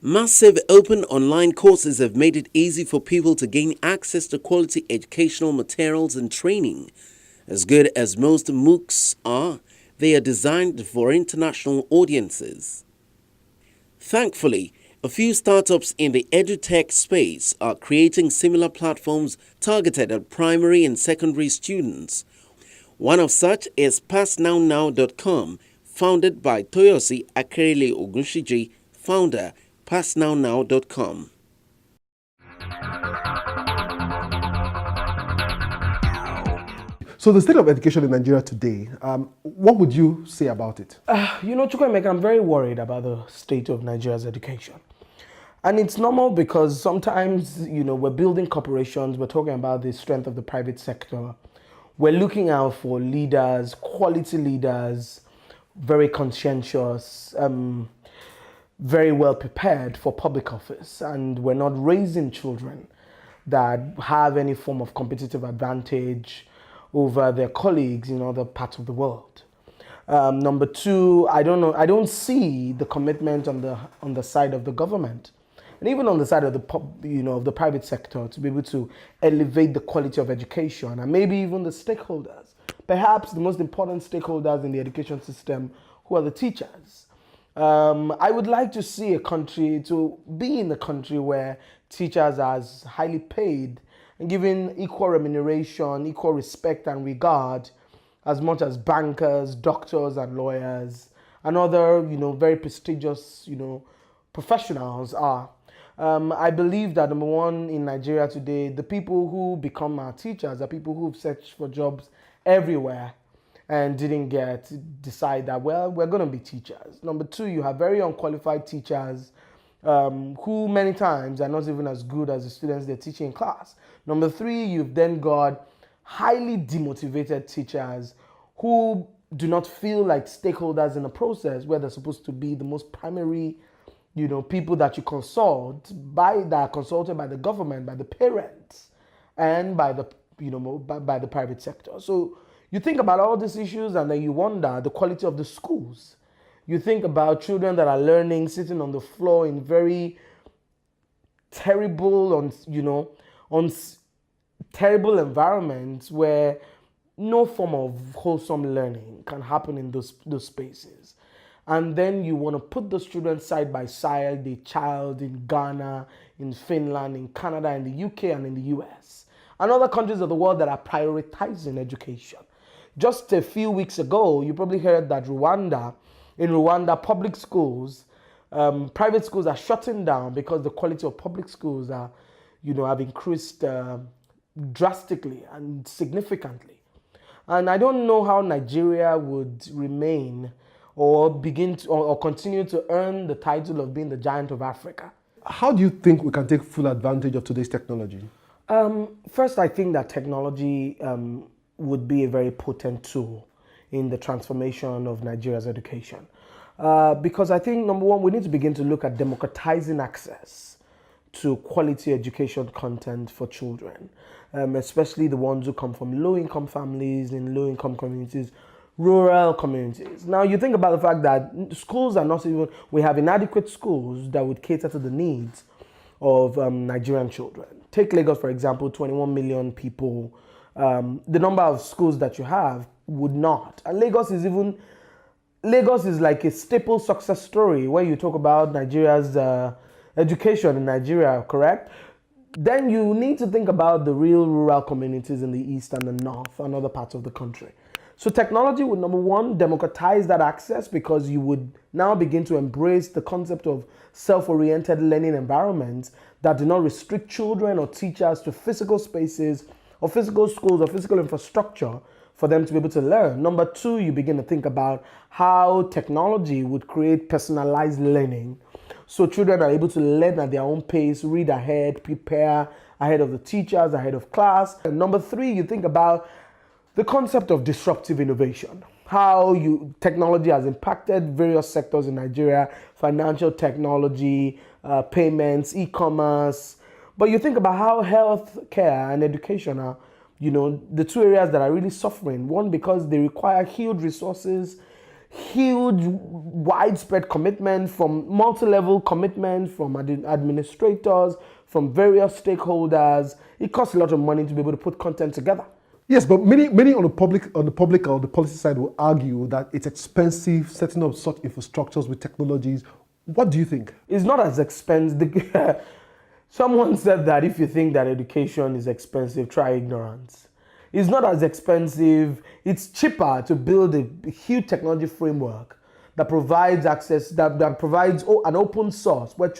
Massive open online courses have made it easy for people to gain access to quality educational materials and training. As good as most MOOCs are, they are designed for international audiences. Thankfully, a few startups in the edutech space are creating similar platforms targeted at primary and secondary students. One of such is Passnownow.com, founded by Toyosi Akerele-Ogunsiji, founder, Passnownow.com. So the state of education in Nigeria today, what would you say about it? Chukwemeka, I'm very worried about the state of Nigeria's education. And it's normal because sometimes, we're building corporations, we're talking about the strength of the private sector. We're looking out for leaders, quality leaders, very conscientious, very well prepared for public office. And we're not raising children that have any form of competitive advantage over their colleagues in other parts of the world. Number two, I don't see the commitment on the side of the government, and even on the side of the private sector, to be able to elevate the quality of education, and maybe even the stakeholders. Perhaps the most important stakeholders in the education system, who are the teachers. I would like to see be in a country where teachers are as highly paid and given equal remuneration, equal respect and regard, as much as bankers, doctors, and lawyers, and other, very prestigious, professionals are. I believe that number one, in Nigeria today, the people who become our teachers are people who've searched for jobs everywhere and didn't decide that, well, we're going to be teachers. Number two, you have very unqualified teachers who many times are not even as good as the students they're teaching in class. Number three, you've then got highly demotivated teachers who do not feel like stakeholders in a process where they're supposed to be the most primary, people that you that are consulted by the government, by the parents, and by the, by the private sector. So you think about all these issues and then you wonder the quality of the schools. You think about children that are learning, sitting on the floor in very terrible, terrible environments where no form of wholesome learning can happen in those spaces. And then you want to put those children side by side, the child in Ghana, in Finland, in Canada, in the UK, and in the US, and other countries of the world that are prioritizing education. Just a few weeks ago, you probably heard that in Rwanda, public schools, private schools are shutting down because the quality of public schools have increased drastically and significantly. And I don't know how Nigeria would remain or continue to earn the title of being the giant of Africa. How do you think we can take full advantage of today's technology? First, I think that technology would be a very potent tool in the transformation of Nigeria's education. Because I think, number one, we need to begin to look at democratizing access to quality education content for children, especially the ones who come from low-income families, in low-income communities, rural communities. Now, you think about the fact that schools are not even, we have inadequate schools that would cater to the needs of Nigerian children. Take Lagos, for example, 21 million people. The number of schools that you have would not. And Lagos is like a staple success story where you talk about Nigeria's education in Nigeria, correct? Then you need to think about the real rural communities in the east and the north and other parts of the country. So technology would, number one, democratize that access, because you would now begin to embrace the concept of self-oriented learning environments that do not restrict children or teachers to physical spaces or physical schools or physical infrastructure for them to be able to learn. Number two, you begin to think about how technology would create personalized learning. So children are able to learn at their own pace, read ahead, prepare ahead of the teachers, ahead of class. And number three, you think about the concept of disruptive innovation, how technology has impacted various sectors in Nigeria, financial technology, payments, e-commerce. But you think about how health care and education are, the two areas that are really suffering. One, because they require huge resources, huge, widespread commitment, from multi-level commitment, from administrators, from various stakeholders. It costs a lot of money to be able to put content together. Yes, but many on the public or the policy side will argue that it's expensive setting up such infrastructures with technologies. What do you think? It's not as expensive. Someone said that if you think that education is expensive, try ignorance. It's not as expensive. It's cheaper to build a huge technology framework that provides access, that provides an open source where